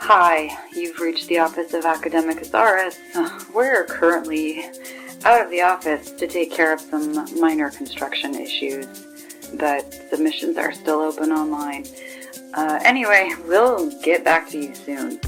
Hi, you've reached the office of Academicasaurus. We're currently out of the office to take care of some minor construction issues, but submissions are still open online. Anyway, we'll get back to you soon.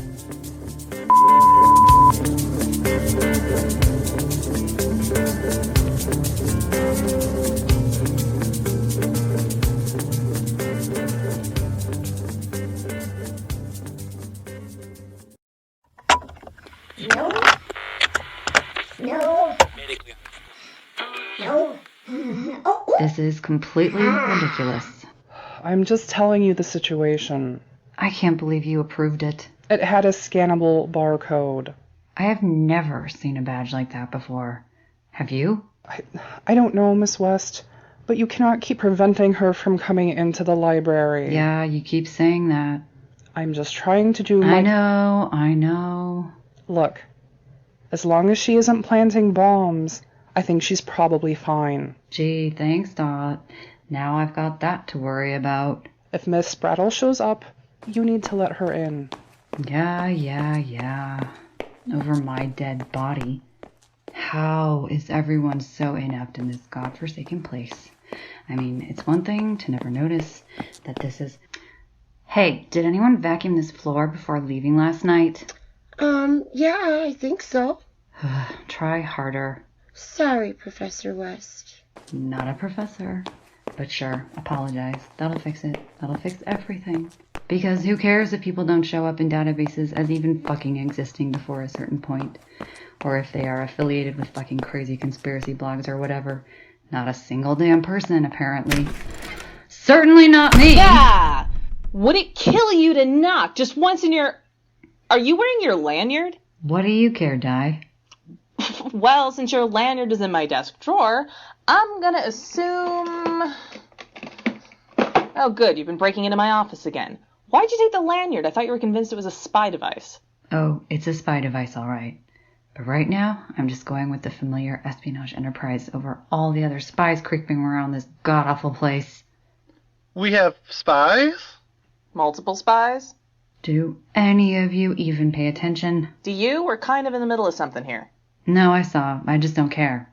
This is completely ridiculous. I'm just telling you the situation. I can't believe you approved it. It had a scannable barcode. I have never seen a badge like that before. Have you? I don't know, Miss West, but you cannot keep preventing her from coming into the library. Yeah, you keep saying that. I'm just trying to do my... I know. Look, as long as she isn't planting bombs, I think she's probably fine. Gee, thanks, Dot. Now I've got that to worry about. If Miss Brattle shows up, you need to let her in. Yeah. Over my dead body. How is everyone so inept in this godforsaken place? I mean, it's one thing to never notice that this is... Hey, did anyone vacuum this floor before leaving last night? Yeah, I think so. Try harder. Sorry, Professor West. Not a professor. But sure, apologize. That'll fix it. That'll fix everything. Because who cares if people don't show up in databases as even fucking existing before a certain point? Or if they are affiliated with fucking crazy conspiracy blogs or whatever. Not a single damn person, apparently. Certainly not me! Yeah! Would it kill you to knock just once in your... Are you wearing your lanyard? What do you care, Di? Well, since your lanyard is in my desk drawer, I'm gonna assume... Oh, good, you've been breaking into my office again. Why'd you take the lanyard? I thought you were convinced it was a spy device. Oh, it's a spy device, all right. But right now, I'm just going with the familiar espionage enterprise over all the other spies creeping around this god-awful place. We have spies? Multiple spies? Do any of you even pay attention? Do you? We're kind of in the middle of something here. No, I saw. I just don't care.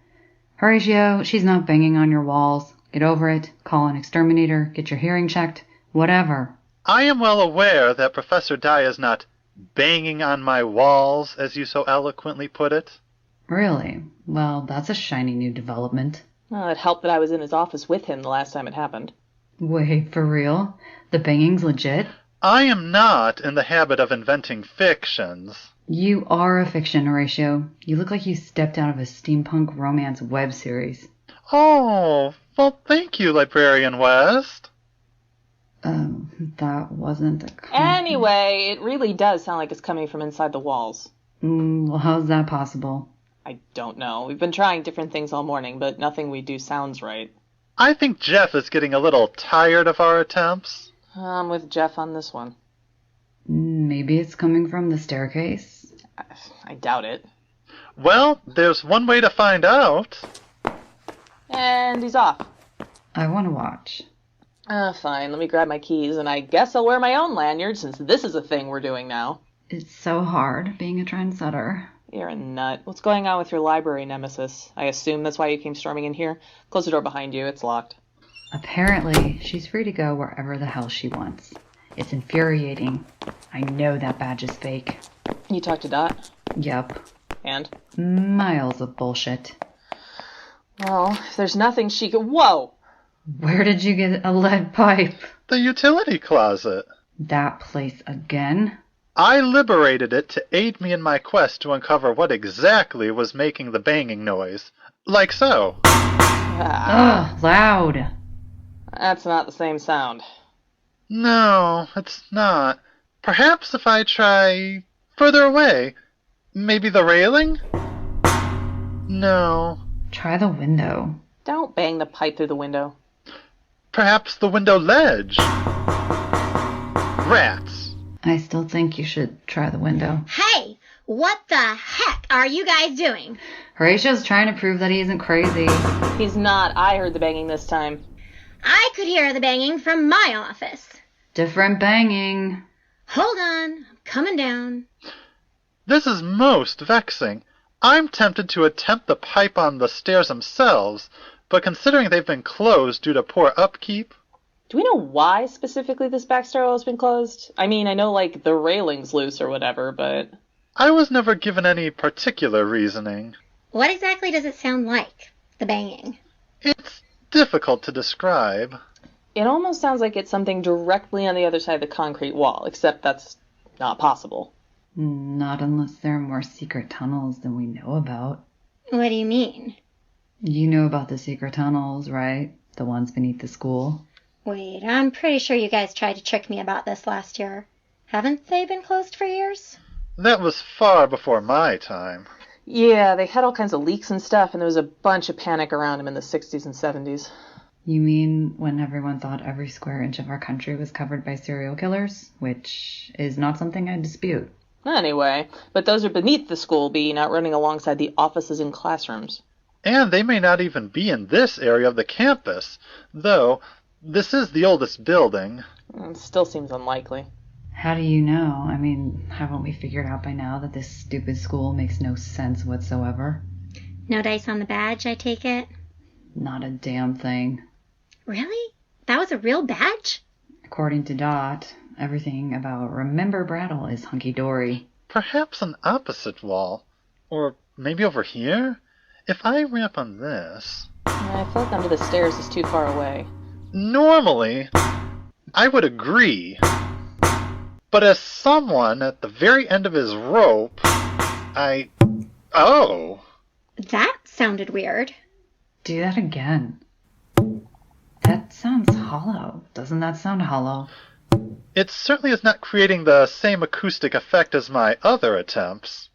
Horatio, she's not banging on your walls. Get over it. Call an exterminator. Get your hearing checked. Whatever. I am well aware that Professor Dye is not banging on my walls, as you so eloquently put it. Really? Well, that's a shiny new development. Well, it helped that I was in his office with him the last time it happened. Wait, for real? The banging's legit? I am not in the habit of inventing fictions. You are a fiction, Horatio. You look like you stepped out of a steampunk romance web series. Oh, well, thank you, Librarian West. That wasn't a compliment. Anyway, it really does sound like it's coming from inside the walls. Well, how's that possible? I don't know. We've been trying different things all morning, but nothing we do sounds right. I think Jeff is getting a little tired of our attempts. I'm with Jeff on this one. Maybe it's coming from the staircase? I doubt it. Well, there's one way to find out. And he's off. I want to watch. Fine. Let me grab my keys, and I guess I'll wear my own lanyard, since this is a thing we're doing now. It's so hard being a trendsetter. You're a nut. What's going on with your library nemesis? I assume that's why you came storming in here. Close the door behind you. It's locked. Apparently, she's free to go wherever the hell she wants. It's infuriating. I know that badge is fake. You talked to Dot? Yup. And? Miles of bullshit. Well, if there's nothing she could... Whoa! Where did you get a lead pipe? The utility closet. That place again? I liberated it to aid me in my quest to uncover what exactly was making the banging noise. Like so. Ugh, loud. That's not the same sound. No, it's not. Perhaps if I try further away. Maybe the railing? No. Try the window. Don't bang the pipe through the window. Perhaps the window ledge. Rats. I still think you should try the window. Hey, what the heck are you guys doing? Horatio's trying to prove that he isn't crazy. He's not. I heard the banging this time. I could hear the banging from my office. Different banging. Hold on. coming down. This is most vexing. I'm tempted to attempt the pipe on the stairs themselves, but considering they've been closed due to poor upkeep... Do we know why specifically this back stairwell has been closed? I mean, I know, like, the railing's loose or whatever, but... I was never given any particular reasoning. What exactly does it sound like, the banging? It's difficult to describe. It almost sounds like it's something directly on the other side of the concrete wall, except that's not possible. Not unless there are more secret tunnels than we know about. What do you mean? You know about the secret tunnels, right? The ones beneath the school? Wait, I'm pretty sure you guys tried to trick me about this last year. Haven't they been closed for years? That was far before my time. Yeah, they had all kinds of leaks and stuff, and there was a bunch of panic around them in the 60s and 70s. You mean when everyone thought every square inch of our country was covered by serial killers? Which is not something I dispute. Anyway, but those are beneath the school B, not running alongside the offices and classrooms. And they may not even be in this area of the campus, though this is the oldest building. It still seems unlikely. How do you know? I mean, haven't we figured out by now that this stupid school makes no sense whatsoever? No dice on the badge, I take it? Not a damn thing. Really? That was a real badge? According to Dot, everything about Remember Brattle is hunky-dory. Perhaps an opposite wall. Or maybe over here? If I ramp on this... I feel like under the stairs is too far away. Normally, I would agree. But as someone at the very end of his rope, Oh! That sounded weird. Do that again. That sounds hollow. Doesn't that sound hollow? It certainly is not creating the same acoustic effect as my other attempts.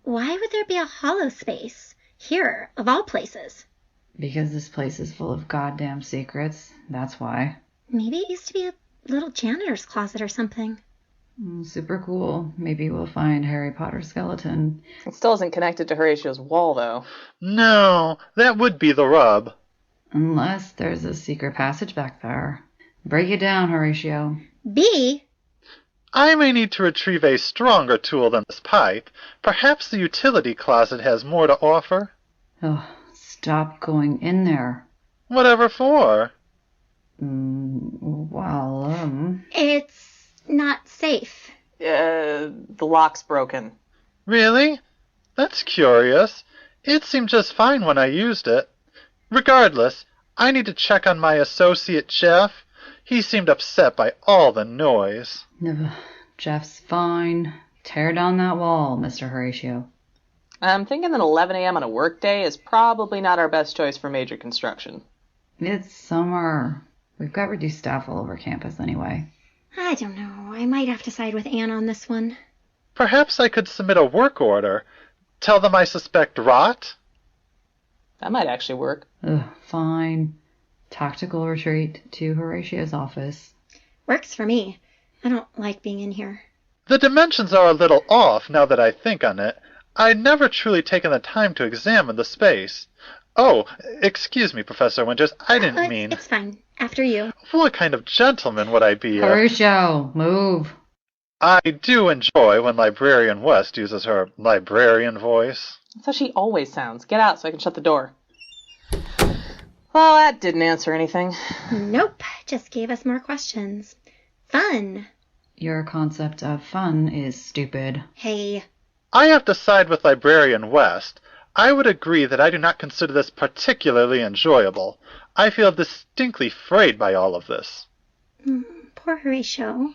Why would there be a hollow space? Here, of all places. Because this place is full of goddamn secrets. That's why. Maybe it used to be a little janitor's closet or something. Super cool. Maybe we'll find Harry Potter's skeleton. It still isn't connected to Horatio's wall, though. No, that would be the rub. Unless there's a secret passage back there. Break it down, Horatio. B? I may need to retrieve a stronger tool than this pipe. Perhaps the utility closet has more to offer. Oh, stop going in there. Whatever for? It's not safe. The lock's broken. Really? That's curious. It seemed just fine when I used it. Regardless, I need to check on my associate Jeff. He seemed upset by all the noise. Jeff's fine. Tear down that wall, Mr. Horatio. I'm thinking that 11 a.m. on a workday is probably not our best choice for major construction. It's summer. We've got reduced staff all over campus anyway. I don't know. I might have to side with Anne on this one. Perhaps I could submit a work order. Tell them I suspect rot? That might actually work. Fine. Tactical retreat to Horatio's office. Works for me. I don't like being in here. The dimensions are a little off now that I think on it. I'd never truly taken the time to examine the space. Oh, excuse me, Professor Winters. I didn't mean... It's fine. After you. What kind of gentleman would I be if... Horatio, move. I do enjoy when Librarian West uses her librarian voice. That's how she always sounds. Get out so I can shut the door. Well, that didn't answer anything. Nope. Just gave us more questions. Fun. Your concept of fun is stupid. Hey. I have to side with Librarian West. I would agree that I do not consider this particularly enjoyable. I feel distinctly frayed by all of this. Poor Horatio.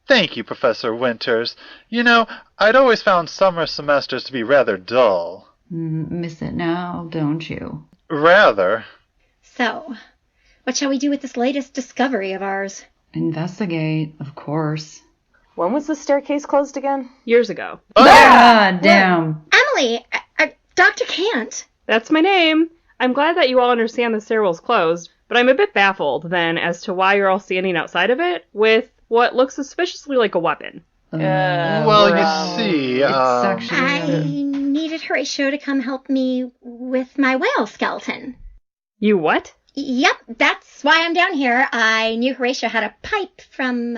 Thank you, Professor Winters. You know, I'd always found summer semesters to be rather dull. Miss it now, don't you? Rather. So, what shall we do with this latest discovery of ours? Investigate, of course. When was the staircase closed again? Years ago. Ah, damn. Emily! Dr. Kant! That's my name. I'm glad that you all understand the stairwell's closed, but I'm a bit baffled, then, as to why you're all standing outside of it with what looks suspiciously like a weapon. Well, you see, I needed Horatio to come help me with my whale skeleton. You what? Yep, that's why I'm down here. I knew Horatio had a pipe from,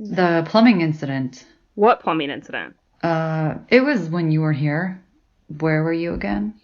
The plumbing incident. What plumbing incident? It was when you were here. Where were you again?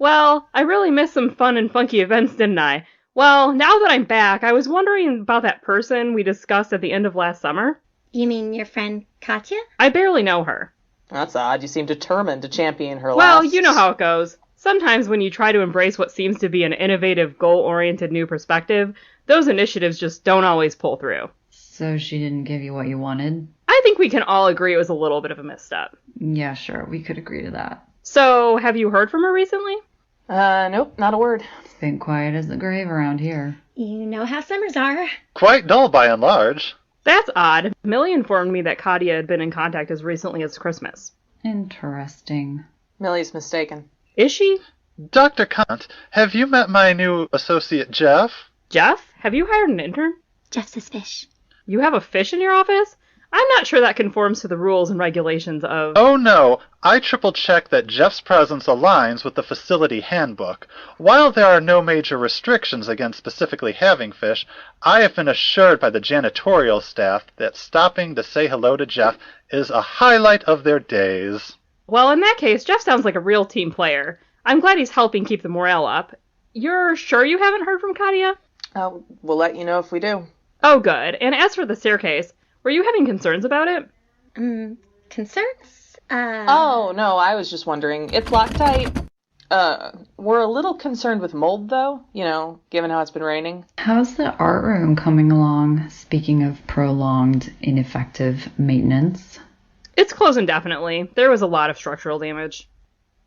Well, I really missed some fun and funky events, didn't I? Well, now that I'm back, I was wondering about that person we discussed at the end of last summer. You mean your friend Katya? I barely know her. That's odd. You seem determined to champion her Well, last... you know how it goes. Sometimes when you try to embrace what seems to be an innovative, goal-oriented new perspective, those initiatives just don't always pull through. So she didn't give you what you wanted? I think we can all agree it was a little bit of a misstep. Yeah, sure, we could agree to that. So, have you heard from her recently? Nope, not a word. It's been quiet as the grave around here. You know how summers are. Quite dull by and large. That's odd. Millie informed me that Katya had been in contact as recently as Christmas. Interesting. Millie's mistaken. Is she? Dr. Kant, have you met my new associate, Jeff? Jeff? Have you hired an intern? Jeff's is fish. You have a fish in your office? I'm not sure that conforms to the rules and regulations of... Oh no, I triple-checked that Jeff's presence aligns with the facility handbook. While there are no major restrictions against specifically having fish, I have been assured by the janitorial staff that stopping to say hello to Jeff is a highlight of their days. Well, in that case, Jeff sounds like a real team player. I'm glad he's helping keep the morale up. You're sure you haven't heard from Katya? We'll let you know if we do. Oh, good. And as for the staircase, were you having concerns about it? Concerns? Oh, no, I was just wondering. It's locked tight. We're a little concerned with mold, though, given how it's been raining. How's the art room coming along, speaking of prolonged, ineffective maintenance? It's closed indefinitely. There was a lot of structural damage.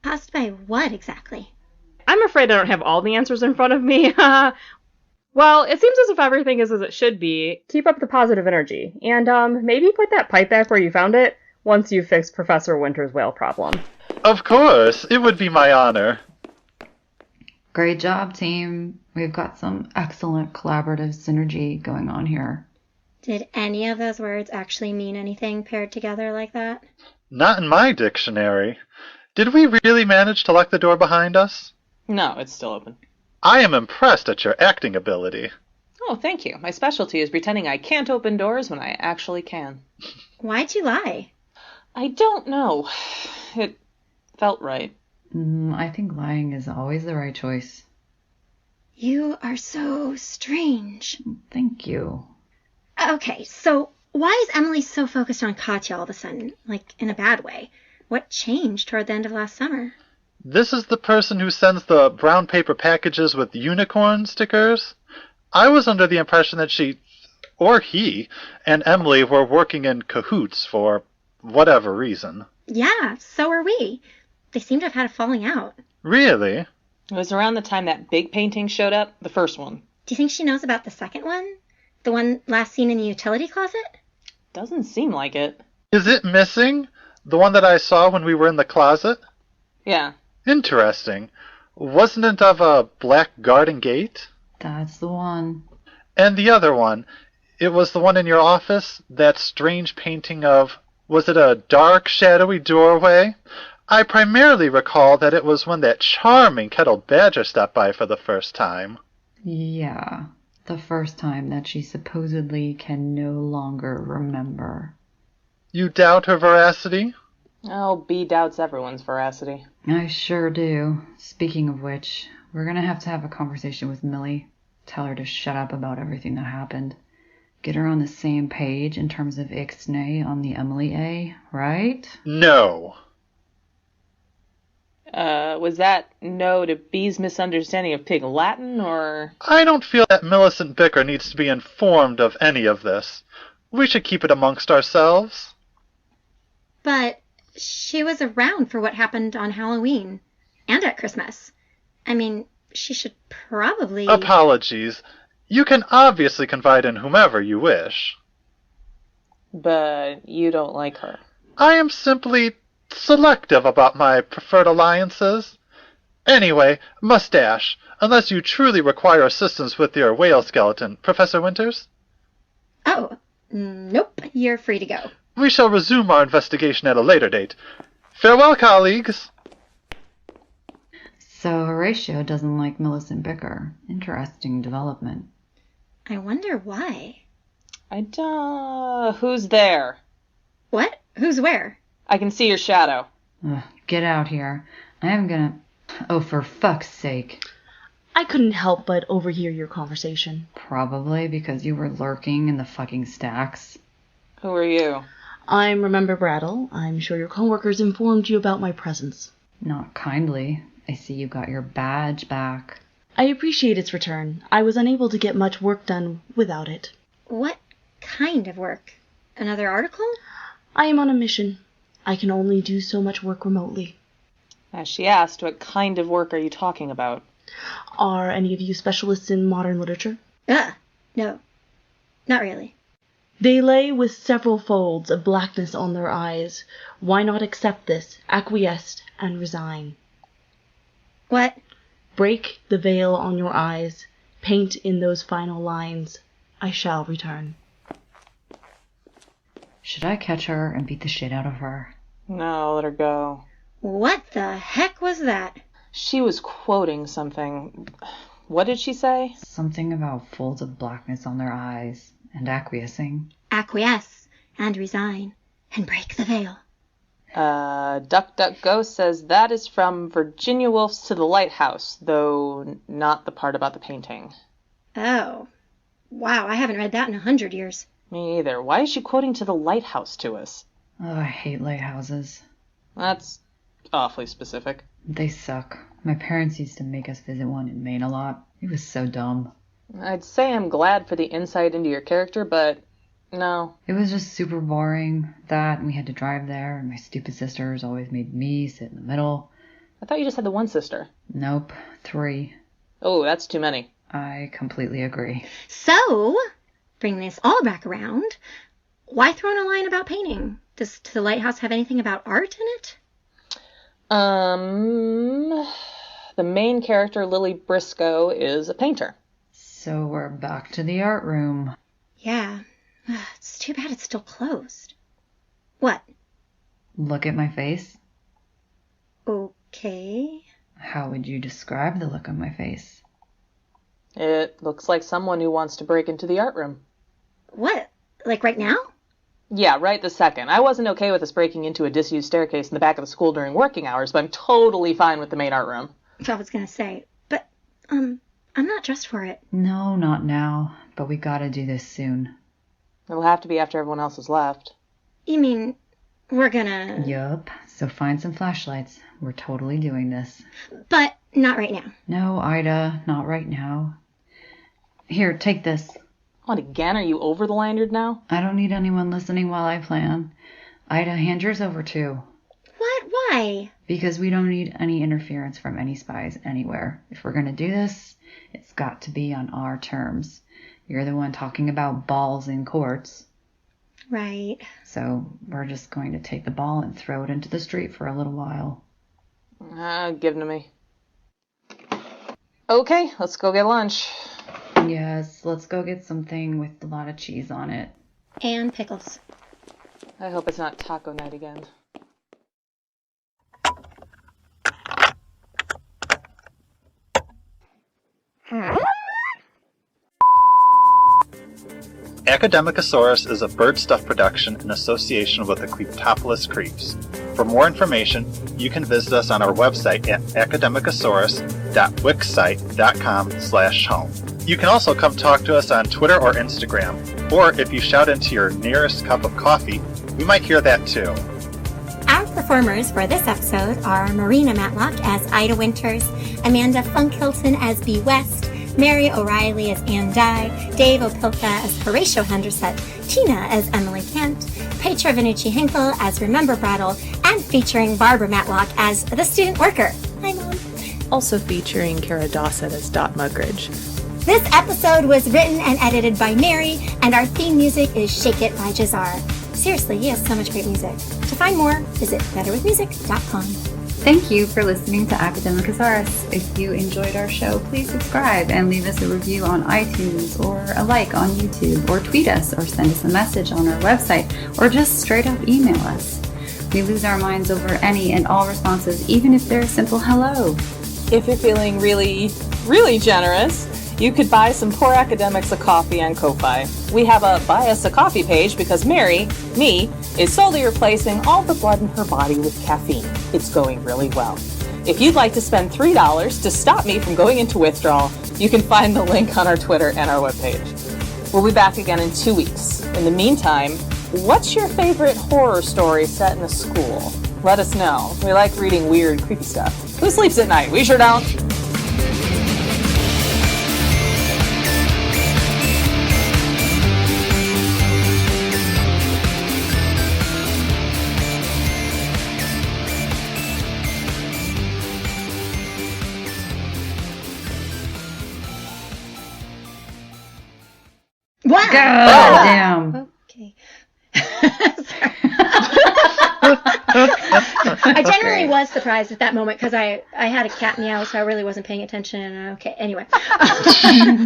Caused by what exactly? I'm afraid I don't have all the answers in front of me. Well, it seems as if everything is as it should be. Keep up the positive energy. And, maybe put that pipe back where you found it once you've fixed Professor Winter's whale problem. Of course, it would be my honor. Great job, team. We've got some excellent collaborative synergy going on here. Did any of those words actually mean anything paired together like that? Not in my dictionary. Did we really manage to lock the door behind us? No, it's still open. I am impressed at your acting ability. Oh, thank you. My specialty is pretending I can't open doors when I actually can. Why'd you lie? I don't know. It felt right. I think lying is always the right choice. You are so strange. Thank you. Okay, so why is Emily so focused on Katya all of a sudden? Like, in a bad way? What changed toward the end of last summer? This is the person who sends the brown paper packages with unicorn stickers? I was under the impression that she, or he, and Emily were working in cahoots for whatever reason. Yeah, so are we. They seem to have had a falling out. Really? It was around the time that big painting showed up, the first one. Do you think she knows about the second one? The one last seen in the utility closet? Doesn't seem like it. Is it missing? The one that I saw when we were in the closet? Yeah. Interesting. Wasn't it of a black garden gate? That's the one. And the other one, it was the one in your office? That strange painting of, was it a dark, shadowy doorway? I primarily recall that it was when that charming Kettle Badger stepped by for the first time. Yeah, the first time that she supposedly can no longer remember. You doubt her veracity? Oh, B doubts everyone's veracity. I sure do. Speaking of which, we're gonna have to have a conversation with Millie. Tell her to shut up about everything that happened. Get her on the same page in terms of ixnay on the Emily A, right? No. Was that no to B's misunderstanding of Pig Latin, or...? I don't feel that Millicent Bicker needs to be informed of any of this. We should keep it amongst ourselves. But she was around for what happened on Halloween. And at Christmas. I mean, she should probably... Apologies. You can obviously confide in whomever you wish. But you don't like her. I am simply selective about my preferred alliances. Anyway, Mustache, unless you truly require assistance with your whale skeleton, Professor Winters? Oh, nope. You're free to go. We shall resume our investigation at a later date. Farewell, colleagues. So Horatio doesn't like Millicent Bicker. Interesting development. I wonder why. Who's there? What? Who's where? I can see your shadow. Ugh, get out here. I am gonna... Oh, for fuck's sake. I couldn't help but overhear your conversation. Probably because you were lurking in the fucking stacks. Who are you? I'm Remember Brattle. I'm sure your coworkers informed you about my presence. Not kindly. I see you got your badge back. I appreciate its return. I was unable to get much work done without it. What kind of work? Another article? I am on a mission. I can only do so much work remotely. As she asked, what kind of work are you talking about? Are any of you specialists in modern literature? No. Not really. They lay with several folds of blackness on their eyes. Why not accept this, acquiesce, and resign? What? Break the veil on your eyes. Paint in those final lines. I shall return. Should I catch her and beat the shit out of her? No, let her go. What the heck was that? She was quoting something. What did she say? Something about folds of blackness on their eyes and acquiescing. Acquiesce and resign and break the veil. DuckDuckGo says that is from Virginia Woolf's To the Lighthouse, though not the part about the painting. Oh. Wow, I haven't read that in 100 years. Me either. Why is she quoting To the Lighthouse to us? Oh, I hate lighthouses. That's awfully specific. They suck. My parents used to make us visit one in Maine a lot. It was so dumb. I'd say I'm glad for the insight into your character, but no. It was just super boring. That, and we had to drive there, and my stupid sisters always made me sit in the middle. I thought you just had the one sister. Nope, 3. Oh, that's too many. I completely agree. So, bring this all back around. Why throw in a line about painting? Does To the Lighthouse have anything about art in it? The main character, Lily Briscoe, is a painter. So we're back to the art room. Yeah. It's too bad it's still closed. What? Look at my face. Okay. How would you describe the look on my face? It looks like someone who wants to break into the art room. What? Like right now? Yeah, right this second. I wasn't okay with us breaking into a disused staircase in the back of the school during working hours, but I'm totally fine with the main art room. I was gonna say, but, I'm not dressed for it. No, not now. But we gotta do this soon. It'll have to be after everyone else has left. You mean, we're gonna... Yup. So find some flashlights. We're totally doing this. But not right now. No, Ida, not right now. Here, take this. What, again? Are you over the lanyard now? I don't need anyone listening while I plan. Ida, hand yours over too. What? Why? Because we don't need any interference from any spies anywhere. If we're gonna do this, it's got to be on our terms. You're the one talking about balls in courts. Right. So we're just going to take the ball and throw it into the street for a little while. Give it to me. Okay, let's go get lunch. Yes, let's go get something with a lot of cheese on it. And pickles. I hope it's not taco night again. Academicasaurus is a bird stuff production in association with the Cleptopolis Creeps. For more information, you can visit us on our website at academicasaurus.wixsite.com/home. You can also come talk to us on Twitter or Instagram, or if you shout into your nearest cup of coffee, we might hear that too. Our performers for this episode are Maryna Matlock as Ida Winters, Amanda Funk-Hilton as B. West, Mary O'Reilly as Ann Dye, Dave Opilka as Horatio Hendersett, Tina as Emily Kant, Petra Vannucci-Henkel as Remember Brattle, and featuring Barbara Matlock as the student worker. Hi, Mom. Also featuring Cara Dossett as Mugridge. This episode was written and edited by Mary, and our theme music is Shake It by Jahzzar. Seriously, he has so much great music. To find more, visit betterwithmusic.com. Thank you for listening to Academicasaurus. If you enjoyed our show, please subscribe and leave us a review on iTunes or a like on YouTube, or tweet us or send us a message on our website, or just straight up email us. We lose our minds over any and all responses, even if they're a simple hello. If you're feeling really, really generous, you could buy some poor academics a coffee on Ko-Fi. We have a buy us a coffee page because Mary, me, is slowly replacing all the blood in her body with caffeine. It's going really well. If you'd like to spend $3 to stop me from going into withdrawal, you can find the link on our Twitter and our webpage. We'll be back again in 2 weeks. In the meantime, what's your favorite horror story set in a school? Let us know. We like reading weird, creepy stuff. Who sleeps at night? We sure don't. Wow. God damn. Okay. I generally was surprised at that moment because I had a cat meow, so I really wasn't paying attention. Okay, anyway.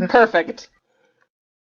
Perfect.